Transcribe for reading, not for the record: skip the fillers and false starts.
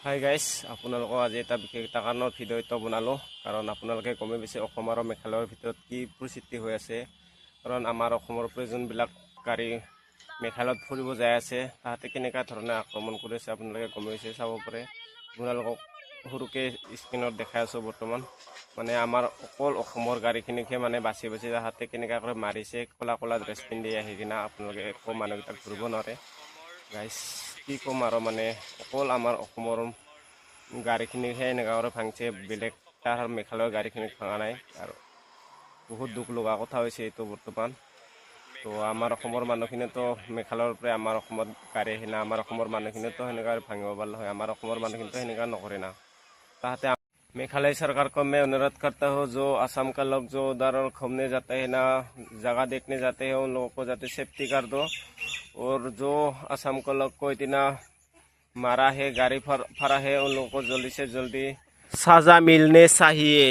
Hi guys, আপোনালোকক আজি এটা বিশেষ এটা কাৰণৰ ভিডিঅ' এটা বনালোঁ। কাৰণ আপোনালোকে গমেই পাইছে অসম আৰু মেঘালয়ৰ ভিতৰত কি পৰিস্থিতি হৈ আছে। কাৰণ আমাৰ অসমৰ পৰা যোনবিলাক গাড়ী মেঘালয়ত ফুৰিব যাই আছে, তাহাঁতে কেনেকুৱা ধৰণে আক্ৰমণ কৰি আছে আপোনালোকে গমেই পাইছে, চাব পাৰে। আপোনালোকক সৰুকৈ স্ক্ৰীণত দেখাই আছোঁ বৰ্তমান। মানে আমাৰ অকল অসমৰ গাড়ীখিনিকহে মানে বাচি তাহাঁতে কেনেকুৱাকৈ মাৰিছে, ক'লা ক'লা ড্ৰেছ পিন্ধি আহি কিনা আপোনালোকে একো মানুহকেইটাক ধৰিব নোৱাৰে। গাইজ কি ক'ম আৰু, মানে অকল আমাৰ অসমৰ গাড়ীখিনিহে এনেকুৱাকৈ ভাঙিছে, বেলেগ তাৰ মেঘালয়ৰ গাড়ীখিনিক ভাঙা নাই। আৰু বহুত দুখ লগা কথা হৈছে এইটো বৰ্তমান। তো আমাৰ অসমৰ মানুহখিনিতো মেঘালয়ৰ পৰা আমাৰ অসমত গাড়ী আহি না, আমাৰ অসমৰ মানুহখিনিতো সেনেকুৱা ভাঙিব পাৰিলে হয়। আমাৰ অসমৰ মানুহখিনিতো সেনেকুৱা নকৰে না। ताहते मेघालय सरकार को मैं अनुरोध करता हूँ, जो असम का लोग जो उधर घूमने जाते हैं ना, जगह देखने जाते हैं, उन लोगों को जाते सेफ्टी कर दो। और जो असम को लोग को इतना मारा है, गाड़ी फरा है, उन लोगों को जल्दी से जल्दी सजा मिलने चाहिए।